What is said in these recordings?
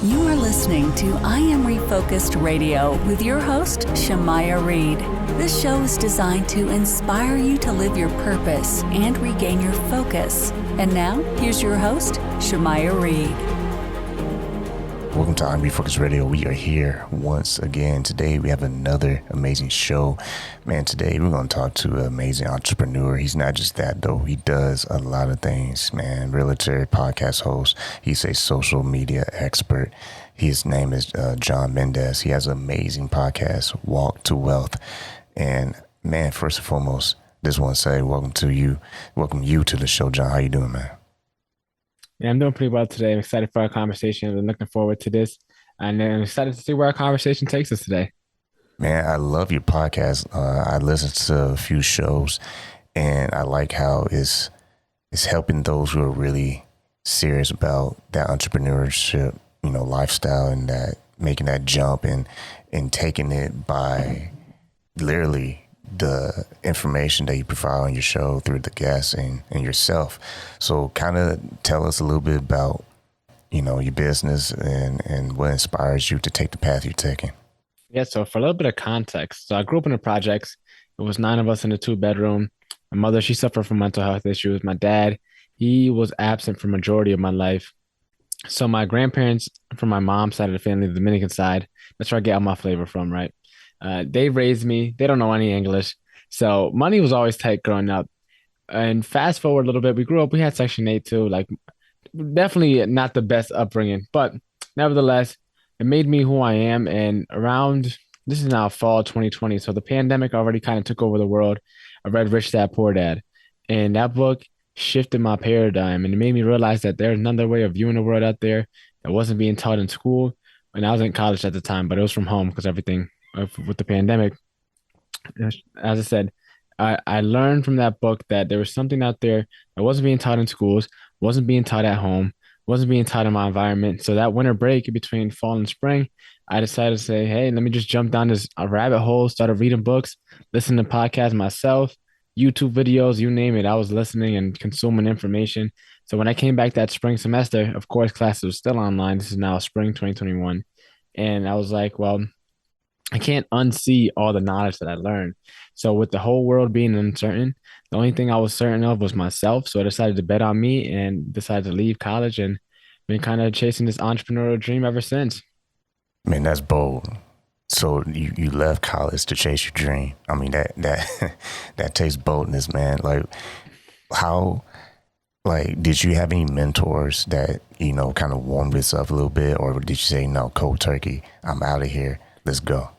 You are listening to I Am Refocused Radio with your host, Shamaya Reed. This show is designed to inspire you to live your purpose and regain your focus. And now, here's your host, Shamaya Reed. Welcome to I Am Refocused Radio. We are here once again. Today we have another amazing show. Man, today we're going to talk to an amazing entrepreneur. He's not just that, though. He does a lot of things, man. Realtor, podcast host. He's a social media expert. His name is John Mendez. He has an amazing podcast, Walk to Wealth. And man, first and foremost, just want to say welcome you to the show, John. How you doing, man? Yeah, I'm doing pretty well today. I'm excited for our conversation. I've been looking forward to this, and I'm excited to see where our conversation takes us today. Man, I love your podcast. I listen to a few shows, and I like how it's helping those who are really serious about that entrepreneurship, lifestyle, and that making that jump and taking it by literally the information that you provide on your show through the guests and yourself. So kind of tell us a little bit about, your business and what inspires you to take the path you're taking. Yeah, so for a little bit of context, so I grew up in the projects. It was 9 of us in a 2-bedroom. My mother, she suffered from mental health issues. My dad, he was absent for majority of my life. So my grandparents from my mom's side of the family, the Dominican side, that's where I get all my flavor from, right? They raised me. They don't know any English. So money was always tight growing up. And fast forward a little bit, we grew up, we had Section 8 too, like definitely not the best upbringing, but nevertheless, it made me who I am. And this is now fall 2020. So the pandemic already kind of took over the world. I read Rich Dad, Poor Dad. And that book shifted my paradigm. And it made me realize that there's another way of viewing the world out there that wasn't being taught in school. And I was in college at the time, but it was from home because everything with the pandemic. As I said, I learned from that book that there was something out there that wasn't being taught in schools, wasn't being taught at home, wasn't being taught in my environment. So that winter break between fall and spring, I decided to say, hey, let me just jump down this rabbit hole, started reading books, listening to podcasts myself, YouTube videos, you name it. I was listening and consuming information. So when I came back that spring semester, of course, classes were still online. This is now spring 2021. And I was like, well, I can't unsee all the knowledge that I learned. So with the whole world being uncertain, the only thing I was certain of was myself. So I decided to bet on me and decided to leave college and been kind of chasing this entrepreneurial dream ever since. Man, that's bold. So you left college to chase your dream. I mean, that that takes boldness, man. Did you have any mentors that, kind of warmed this up a little bit, or did you say, no, cold turkey, I'm out of here, let's go?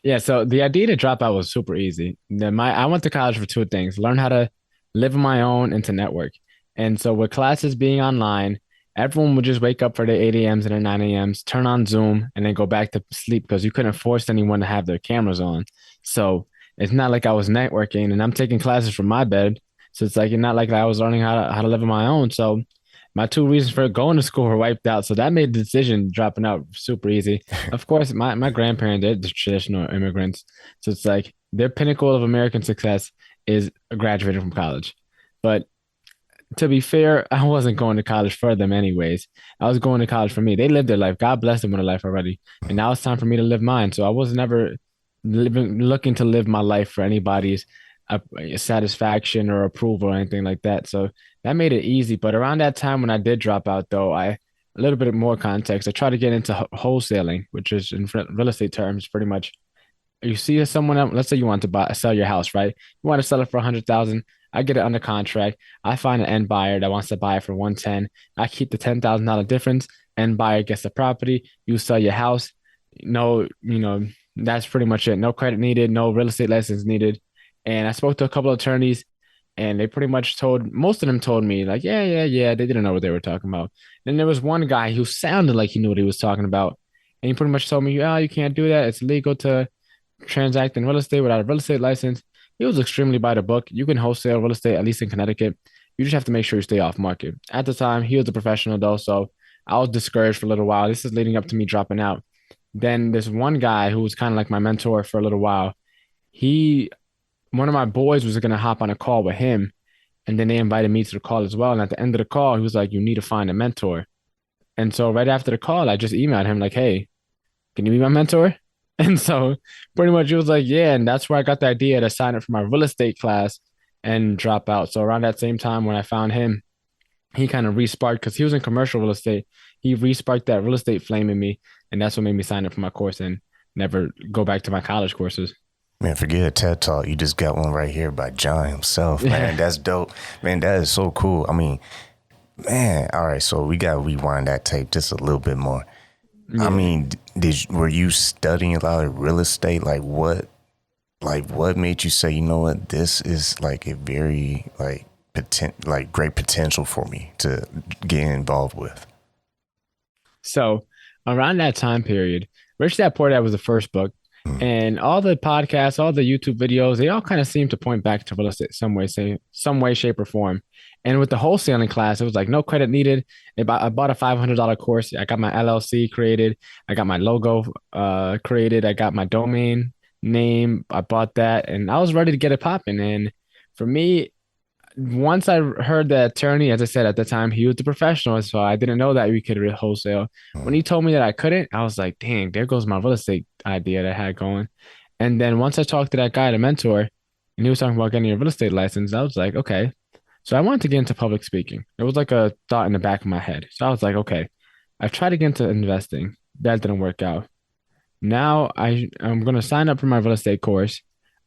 Yeah, so the idea to drop out was super easy. I went to college for 2 things: learn how to live on my own and to network. And so with classes being online, everyone would just wake up for their 8 a.m.s and their 9 a.m.s, turn on Zoom, and then go back to sleep because you couldn't force anyone to have their cameras on. So it's not like I was networking and I'm taking classes from my bed. So it's like, not like I was learning how to live on my own. So my 2 reasons for going to school were wiped out. So that made the decision dropping out super easy. Of course, my grandparents, they're the traditional immigrants. So it's like their pinnacle of American success is graduating from college. But to be fair, I wasn't going to college for them anyways. I was going to college for me. They lived their life. God bless them with a life already. And now it's time for me to live mine. So I was never looking to live my life for anybody's satisfaction or approval or anything like that. So that made it easy. But around that time when I did drop out, though, a little bit more context. I tried to get into wholesaling, which is in real estate terms, pretty much you see someone else, let's say you want to sell your house, right? You want to sell it for 100,000. I get it under contract. I find an end buyer that wants to buy it for 110. I keep the $10,000 difference. End buyer gets the property. You sell your house. No, that's pretty much it. No credit needed. No real estate license needed. And I spoke to a couple of attorneys, and they pretty much most of them told me like, yeah. They didn't know what they were talking about. Then there was one guy who sounded like he knew what he was talking about. And he pretty much told me, you can't do that. It's illegal to transact in real estate without a real estate license. He was extremely by the book. You can wholesale real estate, at least in Connecticut. You just have to make sure you stay off market. At the time, he was a professional though, so I was discouraged for a little while. This is leading up to me dropping out. Then this one guy who was kind of like my mentor for a little while, one of my boys was going to hop on a call with him, and then they invited me to the call as well. And at the end of the call, he was like, you need to find a mentor. And so right after the call, I just emailed him like, hey, can you be my mentor? And so pretty much he was like, yeah. And that's where I got the idea to sign up for my real estate class and drop out. So around that same time when I found him, he kind of re-sparked because he was in commercial real estate. He re-sparked that real estate flame in me. And that's what made me sign up for my course and never go back to my college courses. Man, forget a TED Talk. You just got one right here by John himself, man. Yeah. That's dope. Man, that is so cool. I mean, man, all right, so we got to rewind that tape just a little bit more. I mean, were you studying a lot of real estate? What made you say, you know what, this is like a very great potential for me to get involved with? So around that time period, Rich Dad Poor Dad was the first book. And all the podcasts, all the YouTube videos, they all kind of seem to point back to real estate some way, shape, or form. And with the wholesaling class, it was like no credit needed. I bought a $500 course. I got my LLC created. I got my logo created. I got my domain name. I bought that, and I was ready to get it popping. And for me, once I heard the attorney, as I said at the time, he was the professional, so I didn't know that we could wholesale. When he told me that I couldn't, I was like, dang, there goes my real estate idea that I had going. And then once I talked to that guy, the mentor, and he was talking about getting a real estate license, I was like, okay. So I wanted to get into public speaking. It was like a thought in the back of my head. So I was like, okay, I've tried to get into investing. That didn't work out. Now I'm going to sign up for my real estate course.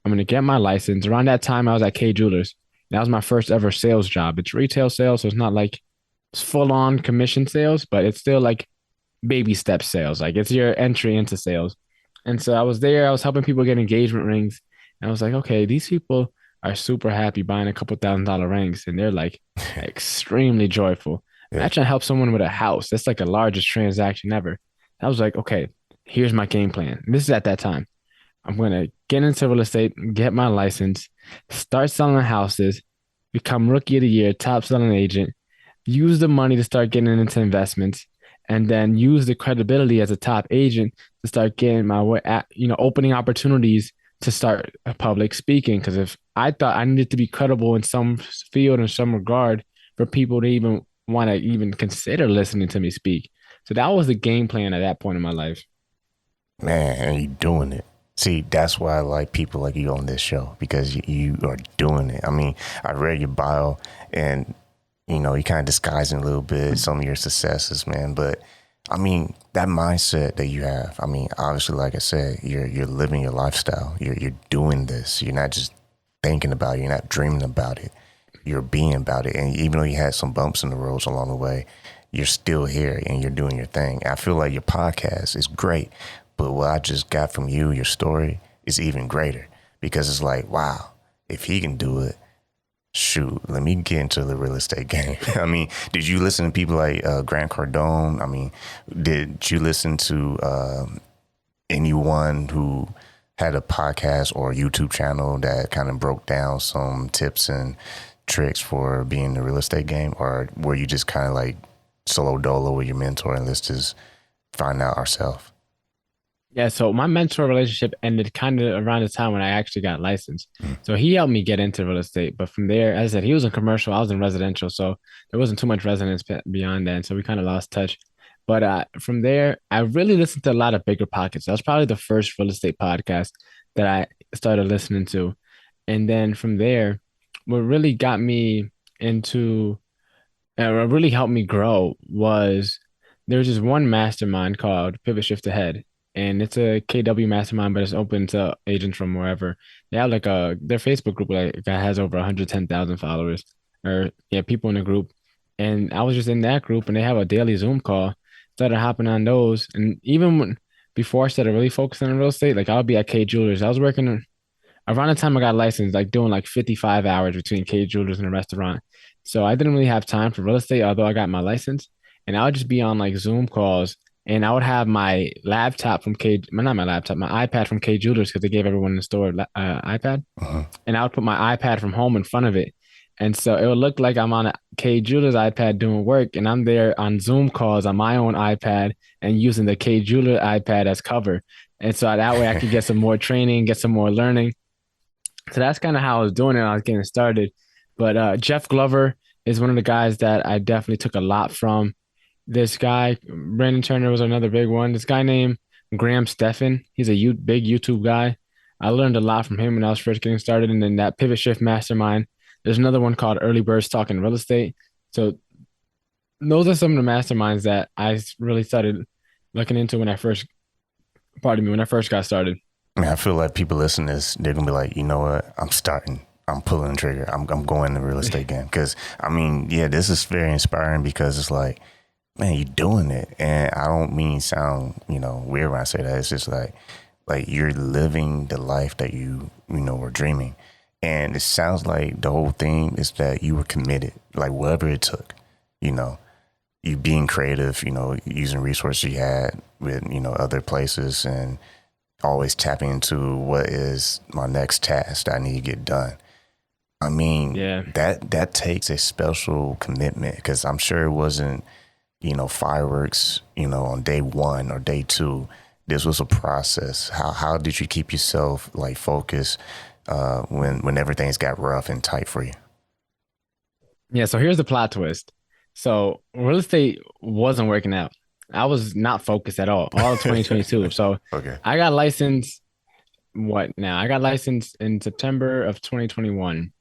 I'm going to get my license. Around that time, I was at K Jewelers. That was my first ever sales job. It's retail sales, so it's not like it's full on commission sales, but it's still like baby step sales. Like it's your entry into sales. And so I was there, I was helping people get engagement rings. And I was like, okay, these people are super happy buying a couple $1,000 rings and they're like extremely joyful. Yeah. Imagine I help someone with a house. That's like the largest transaction ever. I was like, okay, here's my game plan. This is at that time. I'm going to get into real estate, get my license, start selling houses, become rookie of the year, top selling agent, use the money to start getting into investments, and then use the credibility as a top agent to start getting my way at, opening opportunities to start public speaking. Because if I thought I needed to be credible in some field, in some regard, for people to even want to even consider listening to me speak. So that was the game plan at that point in my life. Man, and you doing it. See, that's why I like people like you on this show, because you are doing it. I mean, I read your bio and, you kind of disguising a little bit some of your successes, man. But I mean, that mindset that you have, I mean, obviously, like I said, you're living your lifestyle. You're doing this. You're not just thinking about it. You're not dreaming about it. You're being about it. And even though you had some bumps in the roads along the way, you're still here and you're doing your thing. I feel like your podcast is great. But what I just got from you, your story, is even greater, because it's like, wow, if he can do it, shoot, let me get into the real estate game. I mean, did you listen to people like Grant Cardone? I mean, did you listen to anyone who had a podcast or a YouTube channel that kind of broke down some tips and tricks for being in the real estate game? Or were you just kind of like solo dolo with your mentor and let's just find out ourselves? Yeah, so my mentor relationship ended kind of around the time when I actually got licensed. So he helped me get into real estate. But from there, as I said, he was in commercial, I was in residential. So there wasn't too much resonance beyond that. And so we kind of lost touch. But from there, I really listened to a lot of bigger podcasts. That was probably the first real estate podcast that I started listening to. And then from there, what really got me into, what really helped me grow was there was this one mastermind called Pivot Shift Ahead. And it's a KW mastermind, but it's open to agents from wherever. They have their Facebook group that has over 110,000 followers, or yeah, people in the group. And I was just in that group, and they have a daily Zoom call. Started hopping on those, and even before I started really focusing on real estate, like I would be at K Jewelers. I was working around the time I got licensed, like doing like 55 hours between K Jewelers and a restaurant. So I didn't really have time for real estate, although I got my license. And I would just be on like Zoom calls. And I would have my laptop from not my laptop, my iPad from K Jewelers, because they gave everyone in the store iPad. And I would put my iPad from home in front of it. And so it would look like I'm on a K Jewelers iPad doing work, and I'm there on Zoom calls on my own iPad and using the K Jeweler iPad as cover. And so that way I could get some more training, get some more learning. So that's kind of how I was doing it. I was getting started. But Jeff Glover is one of the guys that I definitely took a lot from. This guy, Brandon Turner was another big one. This guy named Graham Stephan, he's a big YouTube guy. I learned a lot from him when I was first getting started. And then that Pivot Shift Mastermind. There's another one called Early Birds Talking Real Estate. So those are some of the masterminds that I really started looking into when I first, pardon me, when I first got started. Man, I feel like people listening to this, they're gonna be like, you know what? I'm starting. I'm pulling the trigger. I'm going the real estate game. Because I mean, yeah, this is very inspiring because it's like, man, you're doing it, and I don't mean sound weird when I say that. It's just like you're living the life that you know were dreaming, and it sounds like the whole thing is that you were committed, like whatever it took, you know, you being creative, using resources you had with other places and always tapping into what is my next task that I need to get done. I mean, Yeah. that takes a special commitment because I'm sure it wasn't, fireworks, on day one or day two. This was a process. How did you keep yourself like focused when everything's got rough and tight for you? Yeah, so here's the plot twist. So real estate wasn't working out. I was not focused at all of 2022. So Okay. I got licensed, what now? I got licensed in September of 2021.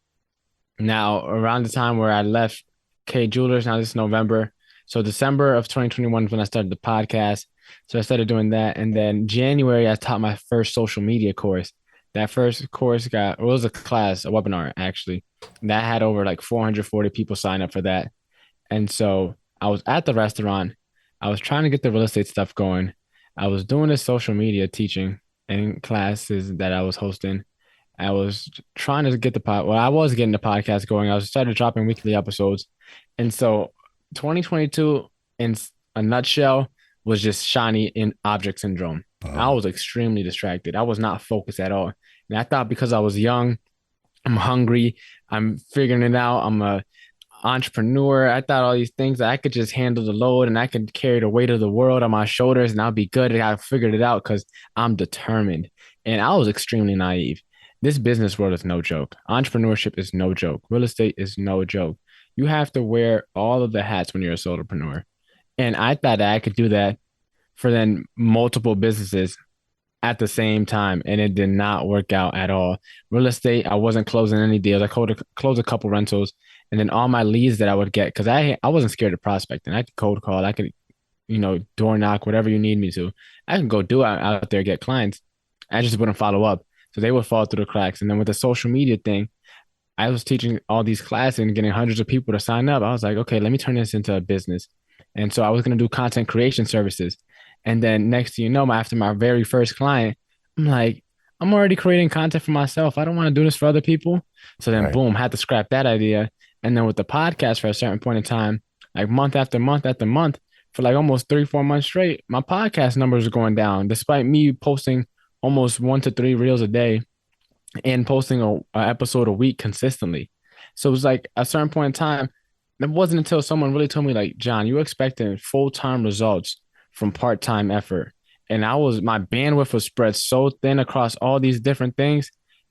Now, around the time where I left K Jewelers, now this is November. So December of 2021 is when I started the podcast. So I started doing that. And then January, I taught my first social media course. That first course it was a class, a webinar actually. That had over like 440 people sign up for that. And so I was at the restaurant. I was trying to get the real estate stuff going. I was doing this social media teaching and classes that I was hosting. I was trying to get I was getting the podcast going. I was started dropping weekly episodes. And so 2022 in a nutshell was just shiny in object syndrome. I was extremely distracted. I was not focused at all. And I thought because I was young, I'm hungry, I'm figuring it out, I'm a entrepreneur. I thought all these things I could just handle the load and I could carry the weight of the world on my shoulders and I'll be good. And I figured it out because I'm determined. And I was extremely naive. This business world is no joke. Entrepreneurship is no joke. Real estate is no joke. You have to wear all of the hats when you're a solopreneur. And I thought that I could do that for then multiple businesses at the same time, and it did not work out at all. Real estate, I wasn't closing any deals. I closed a couple rentals, and then all my leads that I would get, because I wasn't scared of prospecting. I could cold call, I could, door knock, whatever you need me to. I can go do it out there, get clients. I just wouldn't follow up. So they would fall through the cracks. And then with the social media thing, I was teaching all these classes and getting hundreds of people to sign up. I was like, okay, let me turn this into a business. And so I was going to do content creation services. And then next thing you know, after my very first client, I'm like, I'm already creating content for myself. I don't want to do this for other people. So then, Right. boom, had to scrap that idea. And then with the podcast for a certain point in time, like month after month after month, for like almost 3, 4 months straight, my podcast numbers are going down, despite me posting almost 1 to 3 reels a day and posting a episode a week consistently. So it was like a certain point in time, it wasn't until someone really told me, like, John, you expecting full-time results from part-time effort. And my bandwidth was spread so thin across all these different things.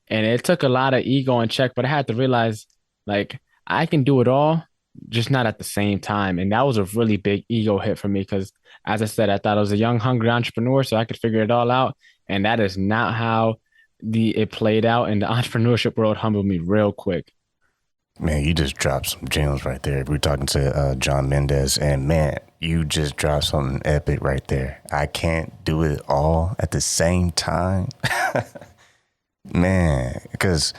And it took a lot of ego in check, but I had to realize, like, I can do it all, just not at the same time. And that was a really big ego hit for me because, as I said, I thought I was a young, hungry entrepreneur, so I could figure it all out. And that is not how it played out. And the entrepreneurship world humbled me real quick. Man, you just dropped some gems right there. We're talking to John Mendez, and man, you just dropped something epic right there. I can't do it all at the same time. Man, because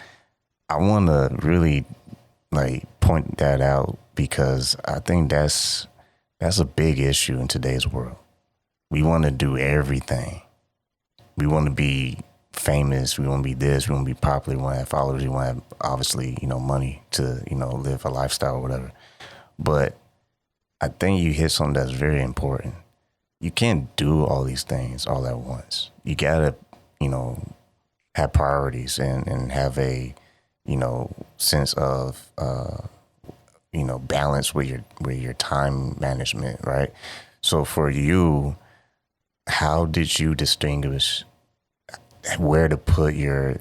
I want to really like point that out because I think that's a big issue in today's world. We want to do everything. We want to be famous. We want to be this. We want to be popular. We want to have followers. We want to have, obviously, money to, live a lifestyle or whatever. But I think you hit something that's very important. You can't do all these things all at once. You gotta, have priorities and have a, sense of, balance with your time management, right? So for you, how did you distinguish where to put your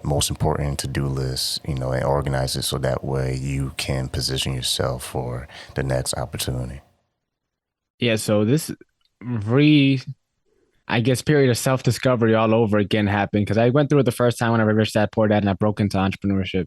most important to-do list, and organize it so that way you can position yourself for the next opportunity? Yeah, so this re I guess period of self-discovery all over again happened because I went through it the first time when I Rich Dad Poor Dad and I broke into entrepreneurship.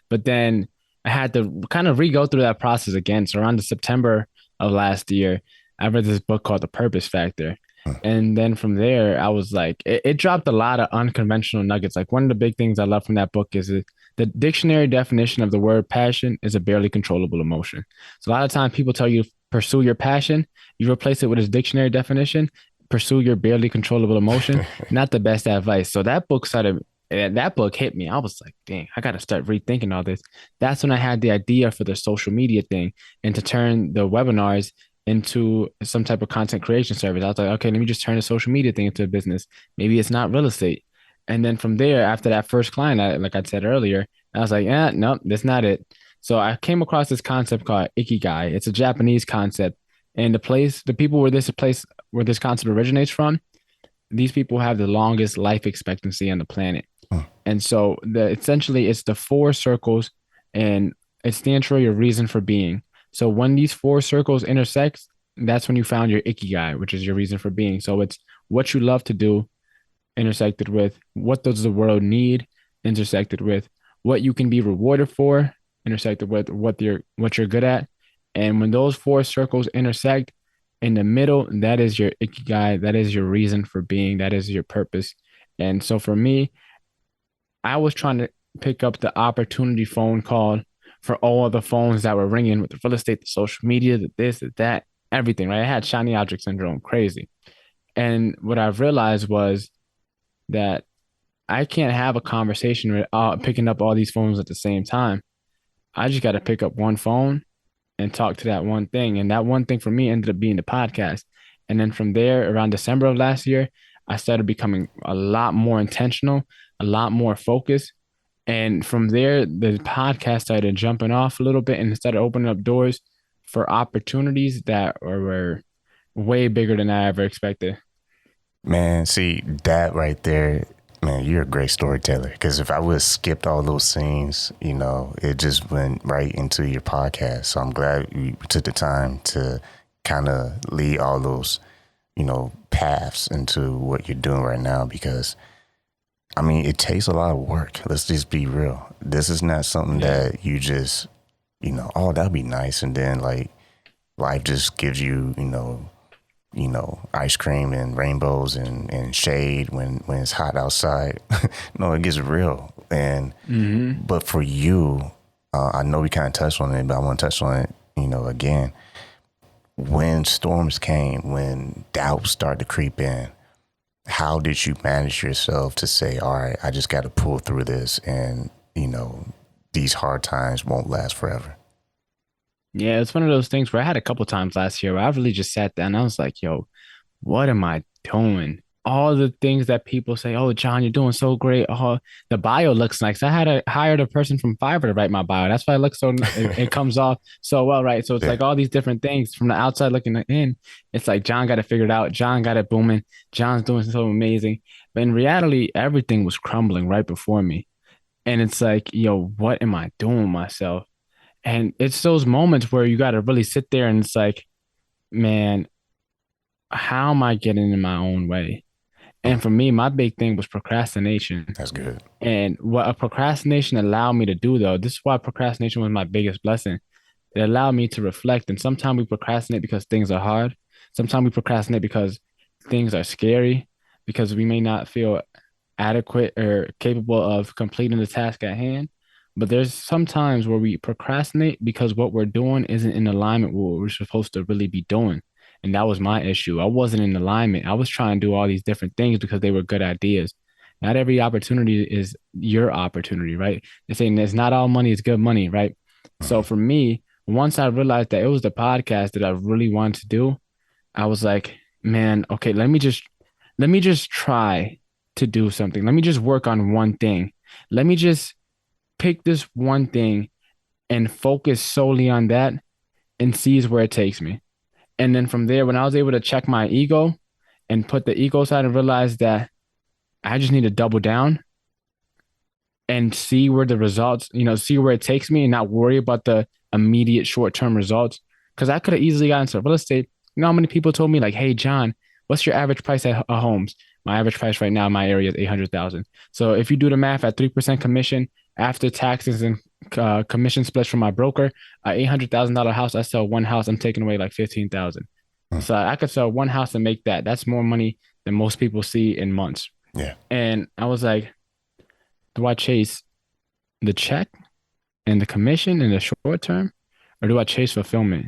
But then I had to kind of re-go through that process again. So around the September of last year, I read this book called The Purpose Factor. And then from there, I was like, it dropped a lot of unconventional nuggets. Like one of the big things I love from that book is the dictionary definition of the word passion is a barely controllable emotion. So a lot of times people tell you pursue your passion, you replace it with his dictionary definition, pursue your barely controllable emotion. Not the best advice. So that book hit me. I was like, dang, I got to start rethinking all this. That's when I had the idea for the social media thing and to turn the webinars into some type of content creation service. I was like, okay, let me just turn the social media thing into a business. Maybe it's not real estate. And then from there, after that first client, like I said earlier, I was like, yeah, nope, that's not it. So I came across this concept called Ikigai. It's a Japanese concept. And the people where this concept originates from, these people have the longest life expectancy on the planet. Mm. And so essentially it's the four circles and it stands for your reason for being. So when these four circles intersect, that's when you found your ikigai, which is your reason for being. So it's what you love to do intersected with what does the world need, intersected with what you can be rewarded for, intersected with what you're good at. And when those four circles intersect in the middle, that is your ikigai, that is your reason for being, that is your purpose. And so for me, I was trying to pick up the opportunity phone call for all of the phones that were ringing with the real estate, the social media, the this, the that, everything, right? I had shiny object syndrome, crazy. And what I've realized was that I can't have a conversation with picking up all these phones at the same time. I just got to pick up one phone and talk to that one thing. And that one thing for me ended up being the podcast. And then from there, around December of last year, I started becoming a lot more intentional, a lot more focused. And from there, the podcast started jumping off a little bit and started opening up doors for opportunities that were way bigger than I ever expected. Man, see that right there, man, you're a great storyteller. Because if I would have skipped all those scenes, it just went right into your podcast. So I'm glad you took the time to kind of lead all those, paths into what you're doing right now. Because I mean, it takes a lot of work. Let's just be real. This is not something that you just, oh, that'd be nice, and then like life just gives you, ice cream and rainbows and shade when it's hot outside. No, it gets real. And but for you, I know we kind of touched on it, but I want to touch on it, again. When storms came, when doubts started to creep in, how did you manage yourself to say, all right, I just got to pull through this, and these hard times won't last forever? Yeah, it's one of those things where I had a couple times last year where I really just sat down and I was like, yo, what am I doing? All the things that people say, oh, John, you're doing so great. Oh, the bio looks nice. I had hired a person from Fiverr to write my bio. That's why it looks it comes off so well, right? So it's like all these different things from the outside looking in. It's like John got it figured out. John got it booming. John's doing so amazing. But in reality, everything was crumbling right before me. And it's like, yo, what am I doing with myself? And it's those moments where you got to really sit there and it's like, man, how am I getting in my own way? And for me, my big thing was procrastination. That's good. And what a procrastination allowed me to do, though, this is why procrastination was my biggest blessing. It allowed me to reflect. And sometimes we procrastinate because things are hard. Sometimes we procrastinate because things are scary, because we may not feel adequate or capable of completing the task at hand. But there's some times where we procrastinate because what we're doing isn't in alignment with what we're supposed to really be doing. And that was my issue. I wasn't in alignment. I was trying to do all these different things because they were good ideas. Not every opportunity is your opportunity, right? They're saying it's not all money is good money, right? So for me, once I realized that it was the podcast that I really wanted to do, I was like, man, okay, let me just try to do something. Let me just work on one thing. Let me just pick this one thing and focus solely on that and sees where it takes me. And then from there, when I was able to check my ego and put the ego aside and realize that I just need to double down and see where the results, see where it takes me and not worry about the immediate short-term results. Because I could have easily got into real estate, You know how many people told me like, "Hey, John, what's your average price at homes?" My average price right now in my area is 800,000. So if you do the math at 3% commission after taxes and commission splits from my broker, a $800,000 house, I sell one house, I'm taking away like 15,000. Mm. So I could sell one house and make that. That's more money than most people see in months. Yeah. And I was like, do I chase the check and the commission in the short term, or do I chase fulfillment?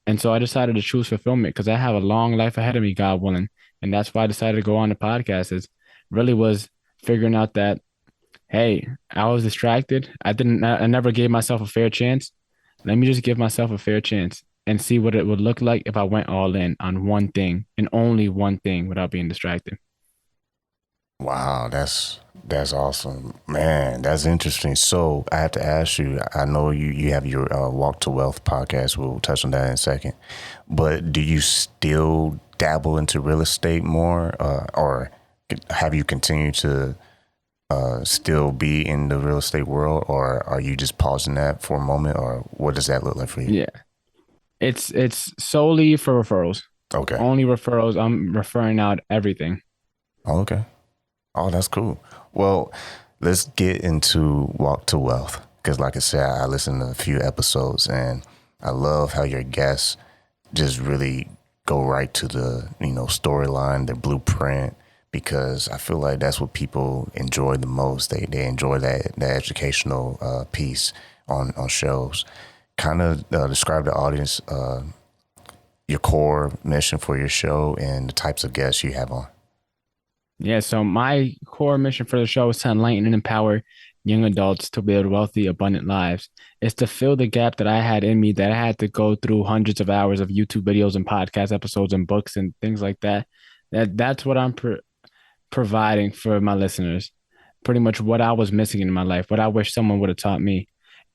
And so I decided to choose fulfillment because I have a long life ahead of me, God willing. And that's why I decided to go on the podcast. Is really was figuring out that, hey, I was distracted. I never gave myself a fair chance. Let me just give myself a fair chance and see what it would look like if I went all in on one thing and only one thing without being distracted. Wow, that's awesome, man. That's interesting. So I have to ask you. I know you have your Walk to Wealth podcast. We'll touch on that in a second. But do you still dabble into real estate more, or have you continued to still be in the real estate world, or are you just pausing that for a moment, or what does that look like for you? Yeah, it's solely for referrals. Okay. Only referrals. I'm referring out everything. Oh, okay. Oh, that's cool. Well, let's get into Walk to Wealth because, like I said, I listened to a few episodes and I love how your guests just really go right to the storyline, the blueprint, because I feel like that's what people enjoy the most. They enjoy that educational piece on shows. Kind of describe the audience your core mission for your show and the types of guests you have on. Yeah, so my core mission for the show is to enlighten and empower young adults to build wealthy, abundant lives. It's to fill the gap that I had in me that I had to go through hundreds of hours of YouTube videos and podcast episodes and books and things like that. That's what I'm providing for my listeners. Pretty much what I was missing in my life, what I wish someone would have taught me.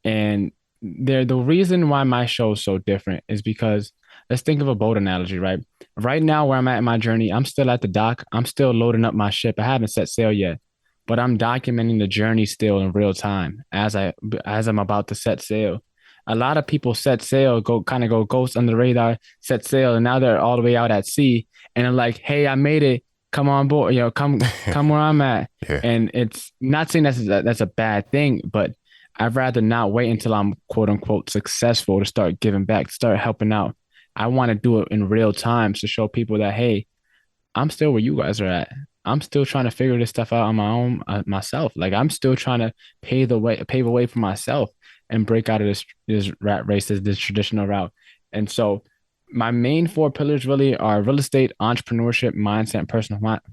And the reason why my show is so different is because let's think of a boat analogy, right? Right now, where I'm at in my journey, I'm still at the dock. I'm still loading up my ship. I haven't set sail yet, but I'm documenting the journey still in real time as I'm about to set sail. A lot of people set sail, go ghost under the radar, set sail, and now they're all the way out at sea, and they're like, "Hey, I made it. Come on board. Come where I'm at." Yeah. And it's not saying that's a bad thing, but I'd rather not wait until I'm quote unquote successful to start giving back, to start helping out. I want to do it in real time to show people that, hey, I'm still where you guys are at. I'm still trying to figure this stuff out on my own myself. Like I'm still trying to pave a way for myself and break out of this rat race, this traditional route. And so my main four pillars really are real estate, entrepreneurship, mindset, and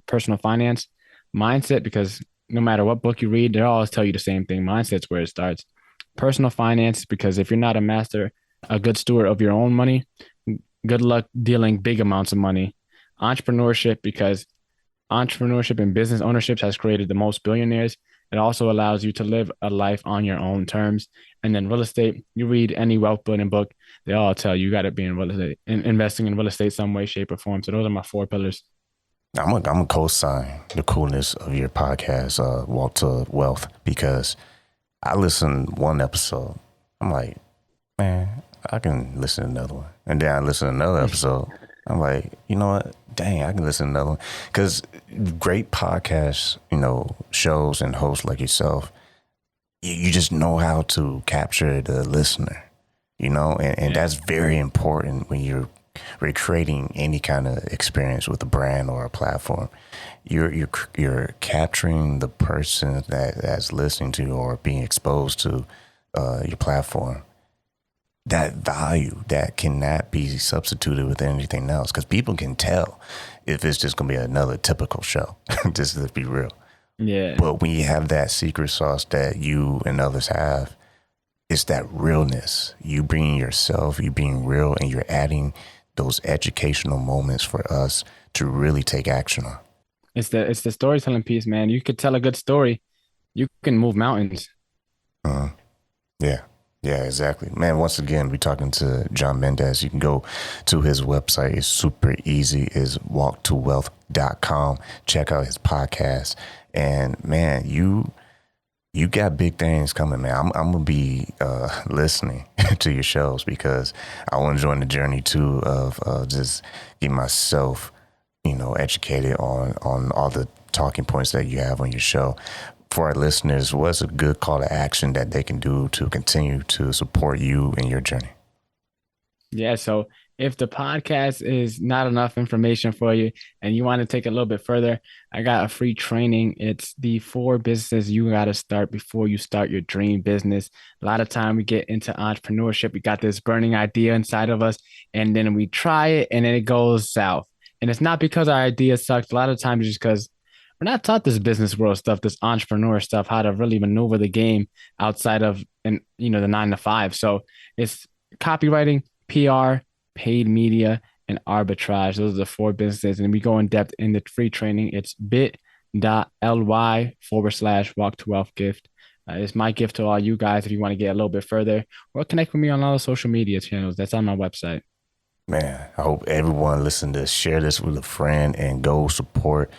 personal finance. Mindset, because no matter what book you read, they always tell you the same thing. Mindset's where it starts. Personal finance, because if you're not a good steward of your own money, good luck dealing big amounts of money. Entrepreneurship, because entrepreneurship and business ownership has created the most billionaires. It also allows you to live a life on your own terms. And then real estate, you read any wealth building book, they all tell you got to be in real estate, investing in real estate some way, shape, or form. So those are my four pillars. I'm a co-sign the coolness of your podcast, Walk to Wealth, because I listened one episode. I'm like, man, I can listen to another one. And then I listen to another episode. I'm like, you know what? Dang, I can listen to another one. Because great podcasts, shows and hosts like yourself, you just know how to capture the listener, and that's very important when you're recreating any kind of experience with a brand or a platform. You're capturing the person that's listening to you or being exposed to your platform. That value that cannot be substituted with anything else, because people can tell if it's just gonna be another typical show. Just to be real. Yeah. But when you have that secret sauce that you and others have, it's that realness. You being yourself, you being real, and you're adding those educational moments for us to really take action on. It's the storytelling piece, man. You could tell a good story. You can move mountains. Yeah. Yeah, exactly. Man, once again, we're talking to John Mendez. You can go to his website. It's super easy. It's walktowealth.com. Check out his podcast. And man, you you got big things coming, man. I'm gonna be listening to your shows because I want to join the journey too of just getting myself, educated on all the talking points that you have on your show. For our listeners, what's a good call to action that they can do to continue to support you in your journey? Yeah, so if the podcast is not enough information for you and you want to take it a little bit further, I got a free training. It's the 4 businesses you got to start before you start your dream business. A lot of time we get into entrepreneurship, we got this burning idea inside of us, and then we try it and then it goes south. And it's not because our idea sucks. A lot of times it's just because we're not taught this business world stuff, this entrepreneur stuff, how to really maneuver the game outside of the 9 to 5. So it's copywriting, PR, paid media, and arbitrage. Those are the 4 businesses. And we go in depth in the free training. It's bit.ly/walk to wealth gift. It's my gift to all you guys if you want to get a little bit further, or connect with me on all the social media channels. That's on my website. Man, I hope everyone listen to this, share this with a friend, and go support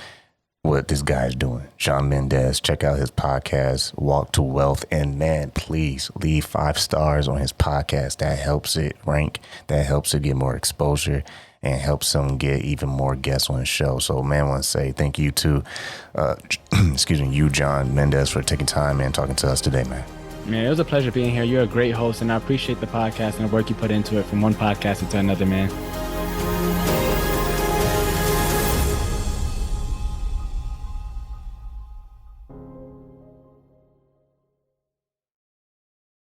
what this guy's doing. John Mendez, check out his podcast, Walk to Wealth. And man, please leave 5 stars on his podcast. That helps it rank. That helps it get more exposure and helps him get even more guests on his show. So man, I want to say thank you to, you, John Mendez, for taking time and talking to us today, man. Man, it was a pleasure being here. You're a great host, and I appreciate the podcast and the work you put into it from one podcast to another, man.